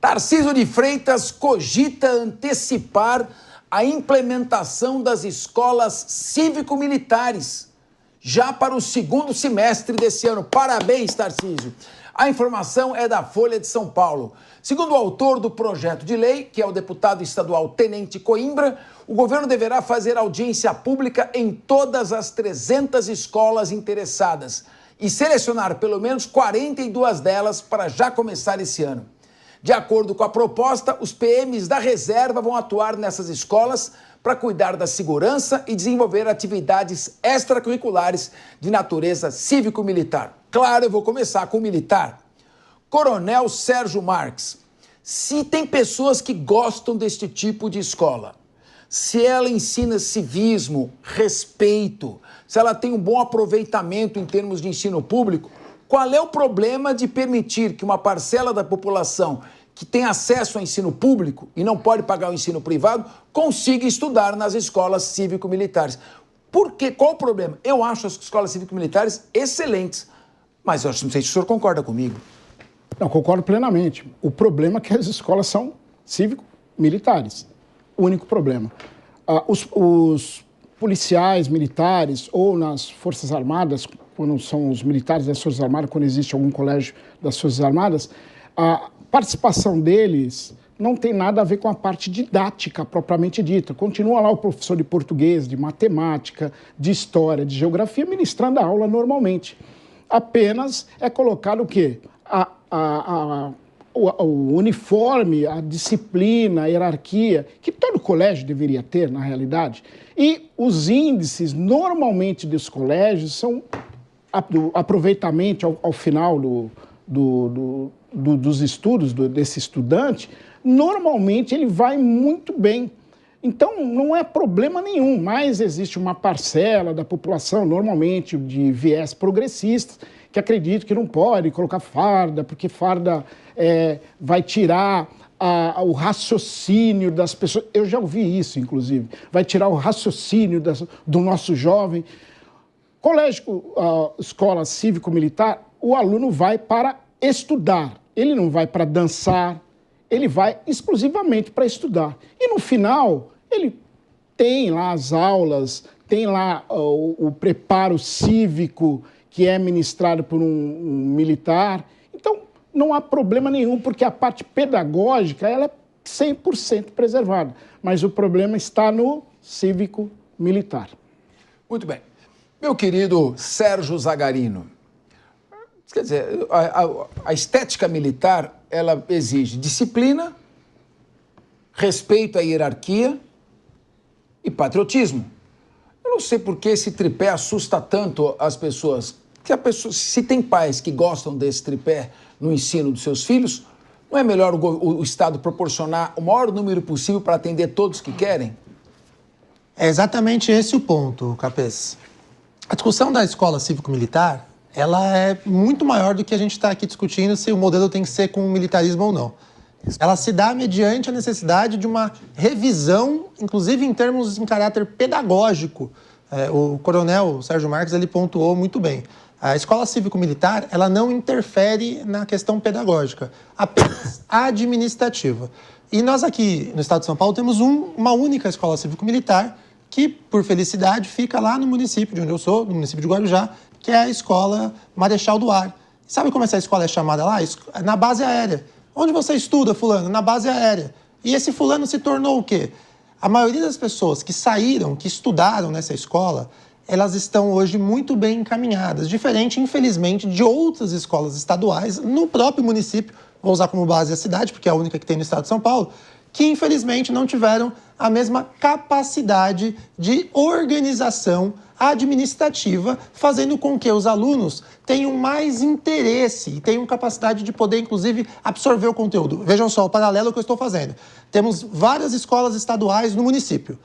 Tarcísio de Freitas cogita antecipar a implementação das escolas cívico-militares já para o segundo semestre desse ano. Parabéns, Tarcísio. A informação é da Folha de São Paulo. Segundo o autor do projeto de lei, que é o deputado estadual Tenente Coimbra, o governo deverá fazer audiência pública em todas as 300 escolas interessadas e selecionar pelo menos 42 delas para já começar esse ano. De acordo com a proposta, os PMs da reserva vão atuar nessas escolas para cuidar da segurança e desenvolver atividades extracurriculares de natureza cívico-militar. Claro, eu vou começar com o militar. Coronel Sérgio Marques, se tem pessoas que gostam deste tipo de escola, se ela ensina civismo, respeito, se ela tem um bom aproveitamento em termos de ensino público, qual é o problema de permitir que uma parcela da população que tem acesso ao ensino público e não pode pagar o ensino privado consiga estudar nas escolas cívico-militares? Por quê? Qual o problema? Eu acho as escolas cívico-militares excelentes, mas eu não sei se o senhor concorda comigo. Não, concordo plenamente. O problema é que as escolas são cívico-militares. O único problema. Os policiais militares ou nas Forças Armadas, quando são os militares das Forças Armadas, quando existe algum colégio das Forças Armadas, a participação deles não tem nada a ver com a parte didática propriamente dita. Continua lá o professor de português, de matemática, de história, de geografia, ministrando a aula normalmente. Apenas é colocado o quê? O uniforme, a disciplina, a hierarquia, que todo colégio deveria ter, na realidade. E os índices, normalmente, dos colégios são aproveitamento ao final dos estudos desse estudante, normalmente ele vai muito bem. Então, não é problema nenhum, mas existe uma parcela da população, normalmente de viés progressistas, que acredita que não pode colocar farda, porque farda vai tirar o raciocínio das pessoas. Eu já ouvi isso, inclusive. Vai tirar o raciocínio do nosso jovem. Colégio, escola cívico-militar, o aluno vai para estudar. Ele não vai para dançar, ele vai exclusivamente para estudar. E no final, ele tem lá as aulas, tem lá o preparo cívico que é ministrado por um militar. Então, não há problema nenhum, porque a parte pedagógica ela é 100% preservada. Mas o problema está no cívico-militar. Muito bem. Meu querido Sérgio Zagarino, quer dizer, a estética militar, ela exige disciplina, respeito à hierarquia e patriotismo. Eu não sei por que esse tripé assusta tanto as pessoas. Se tem pais que gostam desse tripé no ensino dos seus filhos, não é melhor o Estado proporcionar o maior número possível para atender todos que querem? É exatamente esse o ponto, Capês. A discussão da escola cívico-militar, ela é muito maior do que a gente está aqui discutindo se o modelo tem que ser com militarismo ou não. Ela se dá mediante a necessidade de uma revisão, inclusive em caráter pedagógico. O coronel Sérgio Marques, ele pontuou muito bem. A escola cívico-militar, ela não interfere na questão pedagógica, apenas administrativa. E nós aqui no estado de São Paulo temos uma única escola cívico-militar que, por felicidade, fica lá no município de onde eu sou, no município de Guarujá, que é a Escola Marechal do Ar. Sabe como essa escola é chamada lá? Na base aérea. Onde você estuda, fulano? Na base aérea. E esse fulano se tornou o quê? A maioria das pessoas que saíram, que estudaram nessa escola, elas estão hoje muito bem encaminhadas. Diferente, infelizmente, de outras escolas estaduais no próprio município, vou usar como base a cidade, porque é a única que tem no estado de São Paulo, que infelizmente não tiveram a mesma capacidade de organização administrativa, fazendo com que os alunos tenham mais interesse e tenham capacidade de poder, inclusive, absorver o conteúdo. Vejam só o paralelo que eu estou fazendo. Temos várias escolas estaduais no município.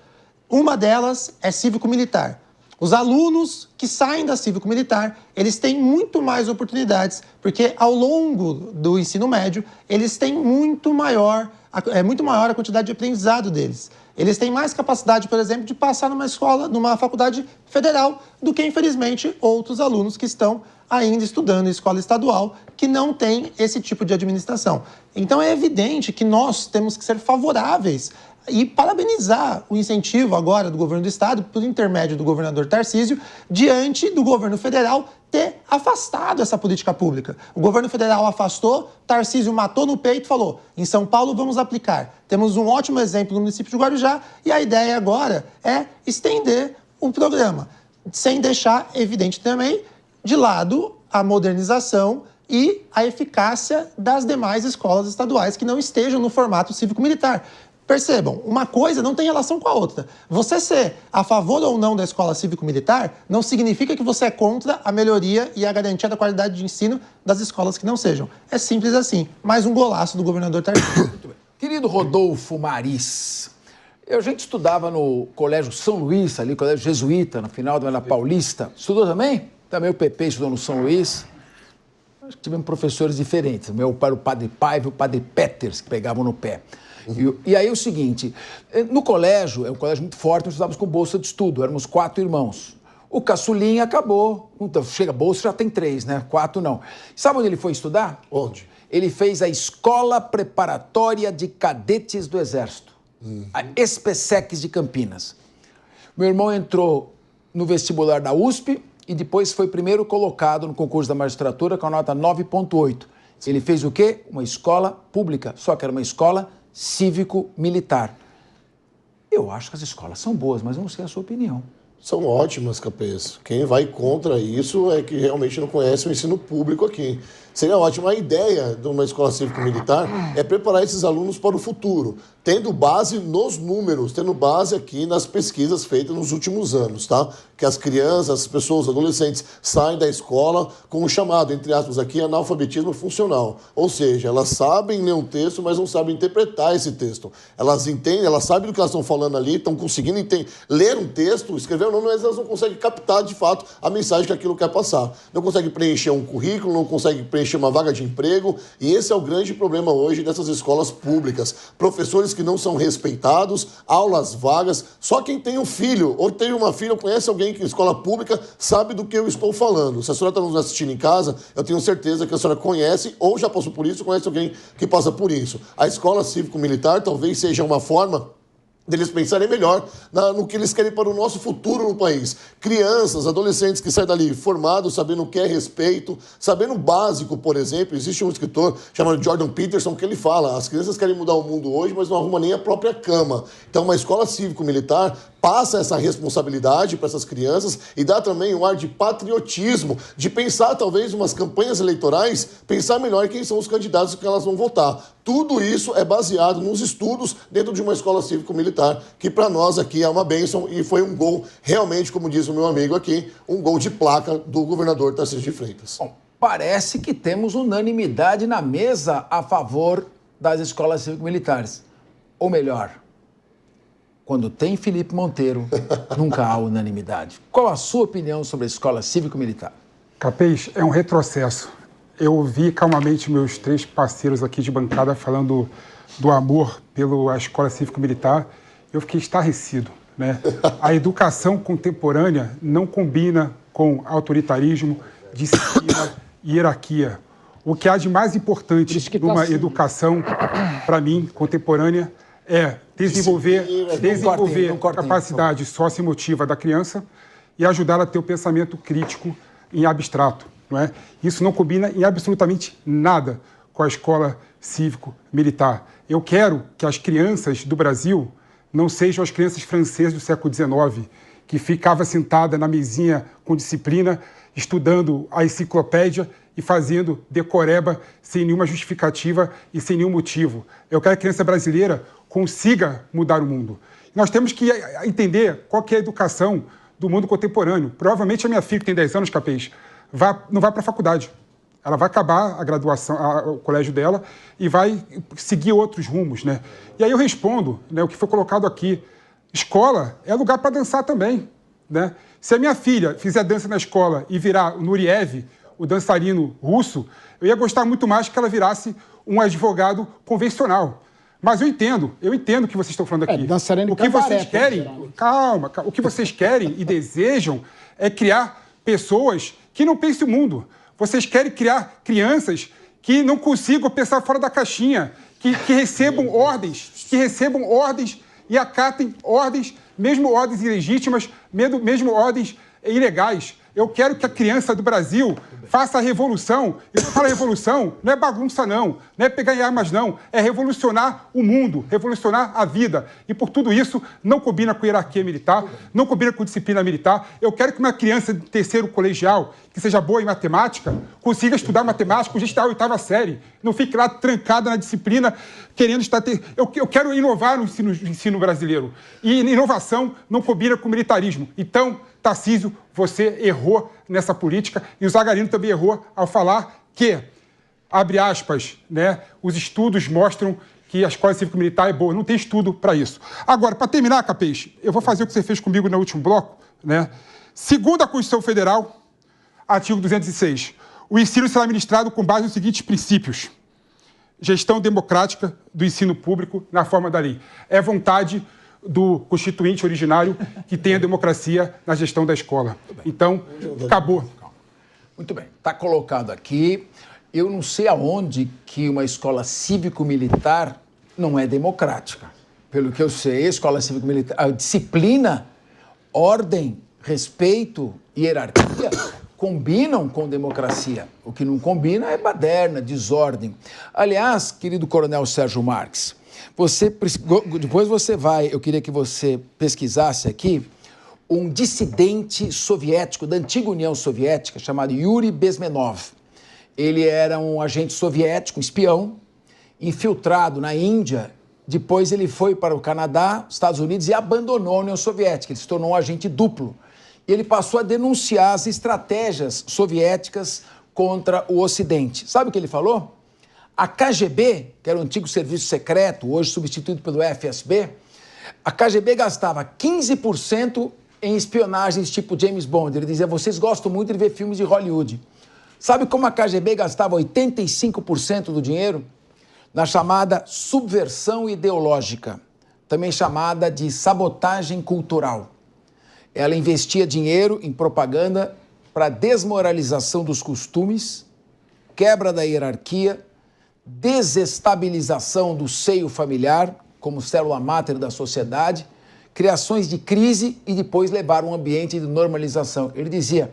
Uma delas é cívico-militar. Os alunos que saem da cívico-militar, eles têm muito mais oportunidades, porque ao longo do ensino médio, eles têm muito maior é muito maior a quantidade de aprendizado deles. Eles têm mais capacidade, por exemplo, de passar numa faculdade federal do que, infelizmente, outros alunos que estão ainda estudando em escola estadual que não tem esse tipo de administração. Então é evidente que nós temos que ser favoráveis e parabenizar o incentivo agora do governo do estado, por intermédio do governador Tarcísio, diante do governo federal ter afastado essa política pública. O governo federal afastou, Tarcísio matou no peito e falou: em São Paulo vamos aplicar. Temos um ótimo exemplo no município de Guarujá e a ideia agora é estender o programa, sem deixar evidente também de lado a modernização e a eficácia das demais escolas estaduais que não estejam no formato cívico-militar. Percebam, uma coisa não tem relação com a outra. Você ser a favor ou não da escola cívico-militar não significa que você é contra a melhoria e a garantia da qualidade de ensino das escolas que não sejam. É simples assim. Mais um golaço do governador Tarcísio. Muito bem. Querido Rodolfo Maris, a gente estudava no Colégio São Luís, ali, Colégio Jesuíta, no final da Avenida Paulista. Estudou também? Também o PP estudou no São Luís. Acho que tivemos professores diferentes. O meu pai era o Padre Paiva e o Padre Peters, que pegavam no pé. E aí é o seguinte, no colégio, é um colégio muito forte, nós estudávamos com bolsa de estudo, éramos 4 irmãos. O caçulinha acabou, então chega bolsa, já tem 3, né? 4 não. Sabe onde ele foi estudar? Onde? Ele fez a Escola Preparatória de Cadetes do Exército, a Espesecs de Campinas. Meu irmão entrou no vestibular da USP e depois foi primeiro colocado no concurso da magistratura com a nota 9,8. Ele fez o quê? Uma escola pública, só que era uma escola cívico-militar. Eu acho que as escolas são boas, mas eu não sei a sua opinião. São ótimas, Capês. Quem vai contra isso é que realmente não conhece o ensino público aqui. Seria ótimo. A ideia de uma escola cívico-militar é preparar esses alunos para o futuro, tendo base nos números, tendo base aqui nas pesquisas feitas nos últimos anos, tá? Que as crianças, as pessoas, os adolescentes saem da escola com o chamado, entre aspas, aqui, analfabetismo funcional. Ou seja, elas sabem ler um texto, mas não sabem interpretar esse texto. Elas entendem, elas sabem do que elas estão falando ali, estão conseguindo ler um texto, escrever um nome, mas elas não conseguem captar, de fato, a mensagem que aquilo quer passar. Não conseguem preencher um currículo, não conseguem preencher uma vaga de emprego, e esse é o grande problema hoje dessas escolas públicas. Professores que não são respeitados, aulas vagas, só quem tem um filho ou tem uma filha ou conhece alguém que em escola pública sabe do que eu estou falando. Se a senhora está nos assistindo em casa, eu tenho certeza que a senhora conhece ou já passou por isso, conhece alguém que passa por isso. A escola cívico-militar talvez seja uma forma deles pensarem melhor no que eles querem para o nosso futuro no país. Crianças, adolescentes que saem dali formados, sabendo o que é respeito, sabendo o básico, por exemplo. Existe um escritor chamado Jordan Peterson que ele fala: as crianças querem mudar o mundo hoje, mas não arrumam nem a própria cama. Então, uma escola cívico-militar passa essa responsabilidade para essas crianças e dá também um ar de patriotismo, de pensar talvez umas campanhas eleitorais, pensar melhor quem são os candidatos que elas vão votar. Tudo isso é baseado nos estudos dentro de uma escola cívico-militar, que para nós aqui é uma bênção e foi um gol, realmente, como diz o meu amigo aqui, um gol de placa do governador Tarcísio de Freitas. Bom, parece que temos unanimidade na mesa a favor das escolas cívico-militares. Ou melhor, quando tem Felipe Monteiro, nunca há unanimidade. Qual a sua opinião sobre a escola cívico-militar? Capês, é um retrocesso. Eu ouvi calmamente meus 3 parceiros aqui de bancada falando do amor pela escola cívico-militar. Eu fiquei estarrecido, né? A educação contemporânea não combina com autoritarismo, disciplina e hierarquia. O que há de mais importante numa educação, para mim, contemporânea, é desenvolver a capacidade socioemotiva da criança e ajudá-la a ter o pensamento crítico em abstrato. Não é? Isso não combina em absolutamente nada com a escola cívico-militar. Eu quero que as crianças do Brasil não sejam as crianças francesas do século XIX, que ficava sentada na mesinha com disciplina, estudando a enciclopédia e fazendo decoreba sem nenhuma justificativa e sem nenhum motivo. Eu quero que a criança brasileira consiga mudar o mundo. Nós temos que entender qual que é a educação do mundo contemporâneo. Provavelmente a minha filha, que tem 10 anos, Capês, não vai para a faculdade. Ela vai acabar a graduação, o colégio dela, e vai seguir outros rumos, né? E aí eu respondo, né, o que foi colocado aqui. Escola é lugar para dançar também, né? Se a minha filha fizer dança na escola e virar o Nureyev, o dançarino russo, eu ia gostar muito mais que ela virasse um advogado convencional. Mas eu entendo o que vocês estão falando aqui. Dançarino o que vocês cabaré, querem, calma, o que vocês querem e desejam é criar pessoas que não pensem o mundo. Vocês querem criar crianças que não consigam pensar fora da caixinha, que recebam ordens e acatem ordens, mesmo ordens ilegítimas, mesmo ordens ilegais. Eu quero que a criança do Brasil faça a revolução. E quando eu falo revolução, não é bagunça, não é pegar em armas, não. É revolucionar o mundo, revolucionar a vida. E por tudo isso, não combina com hierarquia militar, não combina com disciplina militar. Eu quero que uma criança de terceiro colegial, que seja boa em matemática, consiga estudar matemática, consiga estudar a 8ª série. Não fique lá trancada na disciplina, querendo estar... Eu quero inovar no ensino brasileiro. E inovação não combina com militarismo. Então, Tarcísio, você errou nessa política e o Zagarino também errou ao falar que, abre aspas, né, os estudos mostram que a escola cívico-militar é boa. Não tem estudo para isso. Agora, para terminar, Capês, eu vou fazer o que você fez comigo no último bloco, né? Segundo a Constituição Federal, artigo 206, o ensino será ministrado com base nos seguintes princípios: gestão democrática do ensino público na forma da lei. É vontade do constituinte originário que tem a democracia na gestão da escola. Então, acabou. Muito bem. Está colocado aqui. Eu não sei aonde que uma escola cívico-militar não é democrática. Pelo que eu sei, a escola cívico-militar, a disciplina, ordem, respeito e hierarquia combinam com democracia. O que não combina é baderna, desordem. Aliás, querido Coronel Sérgio Marques, depois você vai, eu queria que você pesquisasse aqui, um dissidente soviético da antiga União Soviética chamado Yuri Bezmenov. Ele era um agente soviético, um espião, infiltrado na Índia. Depois ele foi para o Canadá, Estados Unidos e abandonou a União Soviética. Ele se tornou um agente duplo. E ele passou a denunciar as estratégias soviéticas contra o Ocidente. Sabe o que ele falou? A KGB, que era o antigo serviço secreto, hoje substituído pelo FSB, a KGB gastava 15% em espionagens tipo James Bond. Ele dizia, vocês gostam muito de ver filmes de Hollywood. Sabe como a KGB gastava 85% do dinheiro? Na chamada subversão ideológica, também chamada de sabotagem cultural. Ela investia dinheiro em propaganda para desmoralização dos costumes, quebra da hierarquia, desestabilização do seio familiar, como célula máter da sociedade, criações de crise e depois levar um ambiente de normalização. Ele dizia,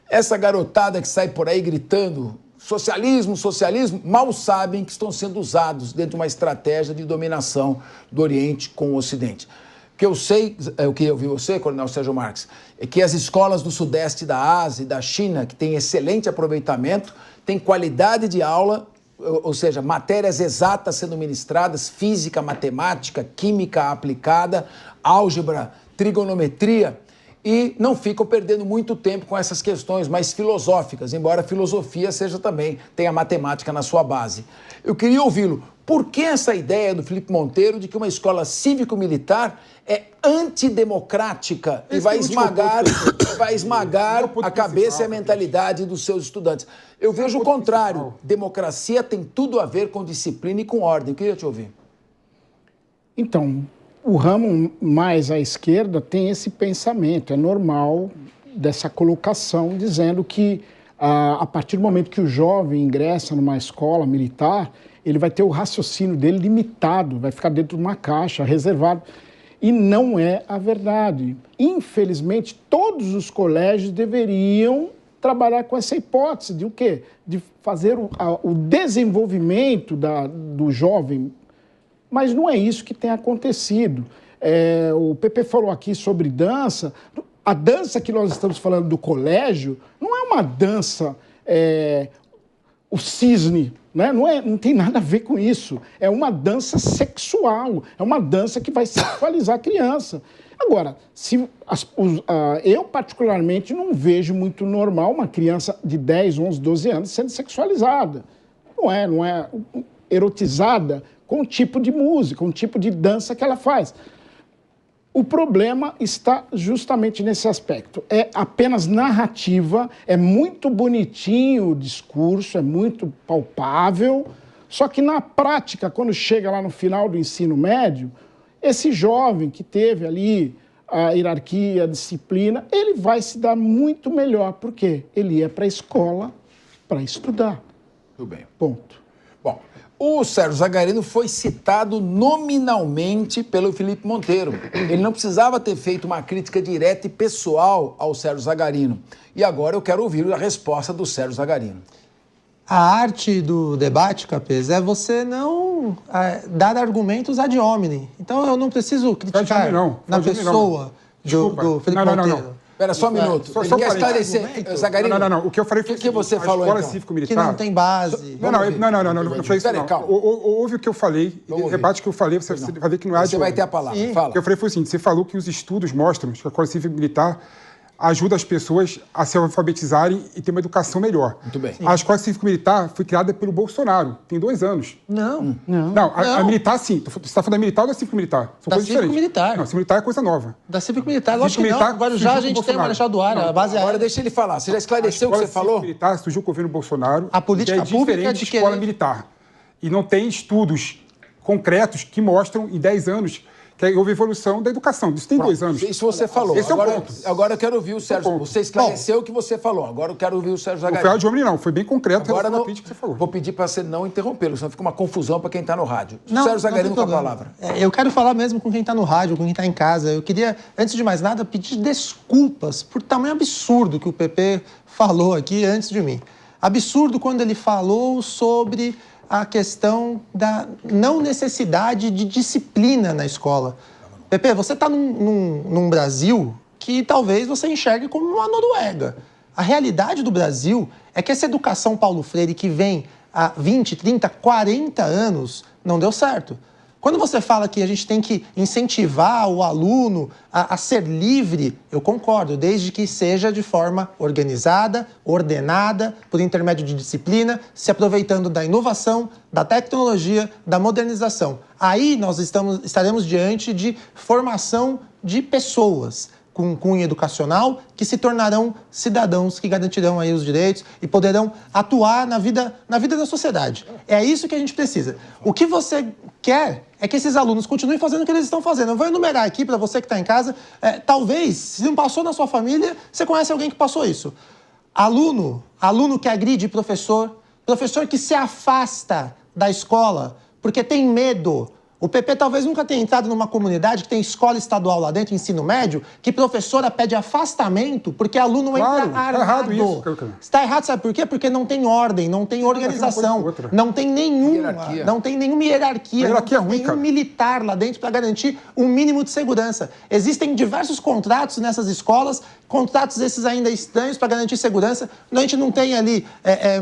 essa garotada que sai por aí gritando socialismo, socialismo, mal sabem que estão sendo usados dentro de uma estratégia de dominação do Oriente com o Ocidente. O que eu sei, o que eu vi você, Coronel Sérgio Marques, é que as escolas do Sudeste da Ásia e da China, que têm excelente aproveitamento, têm qualidade de aula, ou seja, matérias exatas sendo ministradas, física, matemática, química aplicada, álgebra, trigonometria, e não ficam perdendo muito tempo com essas questões mais filosóficas, embora a filosofia seja também, tenha matemática na sua base. Eu queria ouvi-lo. Por que essa ideia do Felipe Monteiro de que uma escola cívico-militar é antidemocrática e vai esmagar a cabeça e a mentalidade dos seus estudantes? Eu vejo o contrário. Democracia tem tudo a ver com disciplina e com ordem. Eu queria te ouvir. Então, o ramo mais à esquerda tem esse pensamento. É normal dessa colocação, dizendo que a partir do momento que o jovem ingressa numa escola militar, ele vai ter o raciocínio dele limitado, vai ficar dentro de uma caixa, reservado. E não é a verdade. Infelizmente, todos os colégios deveriam trabalhar com essa hipótese de o quê? De fazer o desenvolvimento do jovem. Mas não é isso que tem acontecido. O PP falou aqui sobre dança. A dança que nós estamos falando do colégio não é uma dança, o cisne, né? Não tem nada a ver com isso. É uma dança sexual, é uma dança que vai sexualizar a criança. Agora, eu particularmente não vejo muito normal uma criança de 10, 11, 12 anos sendo sexualizada. Não é erotizada com o tipo de música, com o tipo de dança que ela faz. O problema está justamente nesse aspecto. É apenas narrativa, é muito bonitinho o discurso, é muito palpável, Só que na prática, quando chega lá no final do ensino médio, esse jovem que teve ali a hierarquia, a disciplina, ele vai se dar muito melhor. Por quê? Ele ia para a escola para estudar. Tudo bem. Ponto. Bom, o Sérgio Zagarino foi citado nominalmente pelo Felipe Monteiro. Ele não precisava ter feito uma crítica direta e pessoal ao Sérgio Zagarino. E agora eu quero ouvir a resposta do Sérgio Zagarino. A arte do debate, Capês, é você não dar argumentos ad hominem. Então eu não preciso criticar na pessoa do Felipe Monteiro. Espera só um minuto. Só Quer esclarecer, Zagarino? Não. O que eu falei foi o que você falou, escola então? cívico-militar... Que não tem base. Não falei isso, não. Calma. Ouve o que eu falei, o debate que eu falei, você vai ver que não é... Você vai ter a palavra, fala. O que eu falei foi o seguinte, você falou que os estudos mostram que a escola cívico-militar ajuda as pessoas a se alfabetizarem e ter uma educação melhor. Muito bem. A escola cívico-militar foi criada pelo Bolsonaro, tem 2 anos. Não. A militar, sim. Você está falando da militar ou da cívico-militar? São Da coisas diferentes. cívico-militar. Não, cívico-militar é coisa nova. Da cívico-militar, lógico que não. Agora já a gente tem o Marechal do Ar, a base Agora aérea. deixa ele falar. Você já esclareceu o que você falou? Militar surgiu com o governo Bolsonaro. A política é pública diferente de de escola querer... militar. E não tem estudos concretos que mostram em 10 anos que houve evolução da educação. Isso tem 2 anos. Isso você falou. Esse agora, é o ponto. Agora eu quero ouvir o Sérgio. Você esclareceu o que você falou. Agora eu quero ouvir o Sérgio Não Zagarino. foi ad hominem, não. Foi bem concreto Agora a crítica que você falou. Vou pedir para você não interrompê-lo, senão fica uma confusão para quem está no rádio. Não, Sérgio Zagarino com a problema. palavra. Eu quero falar mesmo com quem está no rádio, com quem está em casa. Eu queria, antes de mais nada, pedir desculpas por tamanho absurdo que o PP falou aqui antes de mim. Absurdo quando ele falou sobre a questão da não necessidade de disciplina na escola. Pepe, você está num Brasil que talvez você enxergue como uma Noruega. A realidade do Brasil é que essa educação Paulo Freire que vem há 20, 30, 40 anos não deu certo. Quando você fala que a gente tem que incentivar o aluno a ser livre, eu concordo, desde que seja de forma organizada, ordenada, por intermédio de disciplina, se aproveitando da inovação, da tecnologia, da modernização. Aí nós estaremos diante de formação de pessoas com cunho educacional que se tornarão cidadãos que garantirão aí os direitos e poderão atuar na vida da sociedade. É isso que a gente precisa. O que você quer é que esses alunos continuem fazendo o que eles estão fazendo. Eu vou enumerar aqui para você que está em casa. Talvez, se não passou na sua família, você conhece alguém que passou isso. Aluno que agride professor que se afasta da escola porque tem medo. O PP talvez nunca tenha entrado numa comunidade que tem escola estadual lá dentro, ensino médio, que professora pede afastamento porque aluno entra armado. Tá errado isso. Está errado, sabe por quê? Porque não tem ordem, não tem organização, não tem nenhuma hierarquia, não tem nenhum militar lá dentro para garantir um mínimo de segurança. Existem diversos contratos nessas escolas, contratos esses ainda estranhos para garantir segurança. A gente não tem ali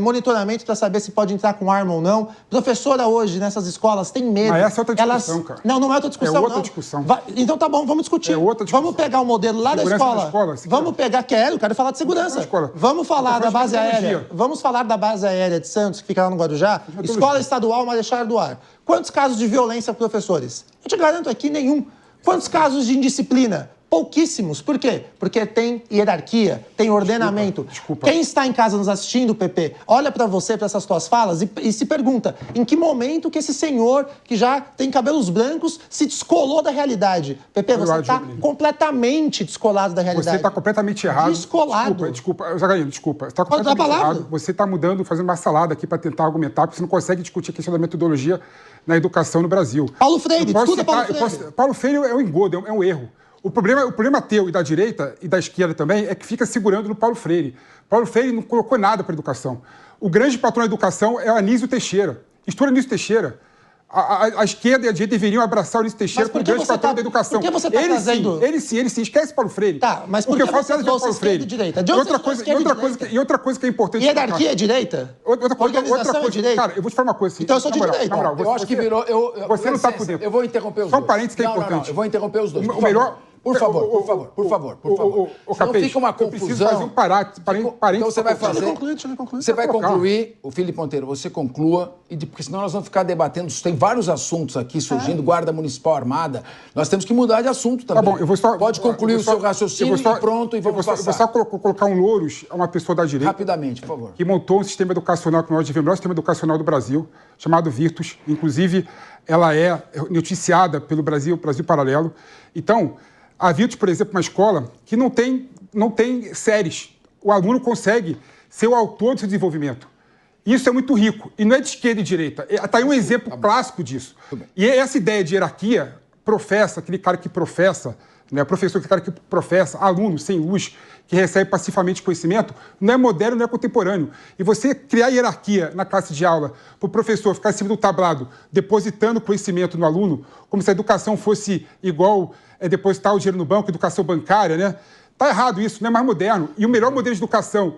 monitoramento para saber se pode entrar com arma ou não. Professora hoje nessas escolas tem medo. Mas essa é outra discussão, cara. Não é outra discussão, É outra não. discussão. Então tá bom, vamos discutir. É outra discussão. Vamos pegar o modelo lá segurança da escola. Vamos pegar, quero falar de segurança. Vamos falar da base aérea. Vamos falar da base aérea de Santos, que fica lá no Guarujá. Escola Estadual Marechal do Ar. Quantos casos de violência a professores? Eu te garanto aqui, nenhum. Quantos casos de indisciplina? Pouquíssimos. Por quê? Porque tem hierarquia, tem ordenamento. Desculpa. Quem está em casa nos assistindo, PP, olha para você, para essas tuas falas e se pergunta em que momento que esse senhor, que já tem cabelos brancos, se descolou da realidade. PP, você está completamente descolado da realidade. Você está completamente errado. Descolado. Desculpa. Zagarino, desculpa. Você está completamente errado. Você está fazendo uma salada aqui para tentar argumentar, porque você não consegue discutir a questão da metodologia na educação no Brasil. Paulo Freire, discuta Paulo Freire. Paulo Freire é um engodo, é um erro. O problema teu e da direita e da esquerda também é que fica segurando no Paulo Freire. Paulo Freire não colocou nada para a educação. O grande patrão da educação é o Anísio Teixeira. Estuda Anísio Teixeira. A esquerda e a direita deveriam abraçar o Anísio Teixeira como grande patrão da educação. Por que você está trazendo... Ele sim. Esquece Paulo Freire. Tá, mas por que você Paulo Freire. Direita? E outra coisa que é importante... Hierarquia é direita? Organização é direita? Cara, eu vou te falar uma coisa. Então eu sou de direita. Eu acho que virou... Você não está por dentro. Eu vou interromper os dois. Só um dois. parênteses que é importante. Não, eu vou interromper os dois. O melhor... Por favor. Não fica uma confusão. Eu preciso fazer um parênteses. Então você vai fazer... Deixa eu concluir. Você vai concluir, o Felipe Monteiro, você conclua, porque senão nós vamos ficar debatendo. Tem vários assuntos aqui surgindo, Guarda Municipal Armada. Nós temos que mudar de assunto também. Tá bom, eu vou só... Pode concluir o seu raciocínio e pronto, e vamos passar. Eu vou só colocar um louros a uma pessoa da direita. Rapidamente, por favor. Que montou um sistema educacional que nós tivemos, o melhor sistema educacional do Brasil, chamado Virtus. Inclusive, ela é noticiada pelo Brasil Paralelo. Então, a Virtus, por exemplo, é uma escola que não tem séries. O aluno consegue ser o autor do seu desenvolvimento. Isso é muito rico. E não é de esquerda e direita. Está aí um exemplo clássico disso. E essa ideia de hierarquia, aquele cara que professa, né, professor, aquele cara que professa, aluno sem luz, que recebe pacificamente conhecimento, não é moderno, não é contemporâneo. E você criar hierarquia na classe de aula para o professor ficar em cima do tablado, depositando conhecimento no aluno, como se a educação fosse igual depositar o dinheiro no banco, educação bancária, né? Está errado isso, não é mais moderno. E o melhor modelo de educação,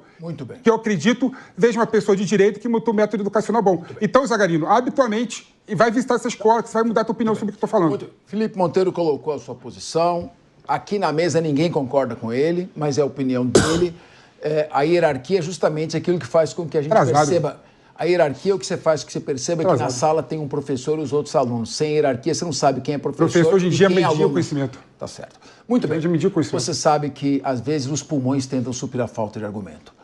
que eu acredito, veja uma pessoa de direito que montou um método educacional bom. Então, Zagarino, habitualmente, e vai visitar essa escola, que você vai mudar a tua opinião sobre o que eu estou falando. Felipe Monteiro colocou a sua posição. Aqui na mesa ninguém concorda com ele, mas é a opinião dele. A hierarquia é justamente aquilo que faz com que a gente perceba... A hierarquia é o que você faz, que você perceba que na sala tem um professor e os outros alunos. Sem hierarquia, você não sabe quem é professor. Professor hoje em dia media o conhecimento. Tá certo. Muito bem. Medir o conhecimento. Você sabe que, às vezes, os pulmões tentam suprir a falta de argumento.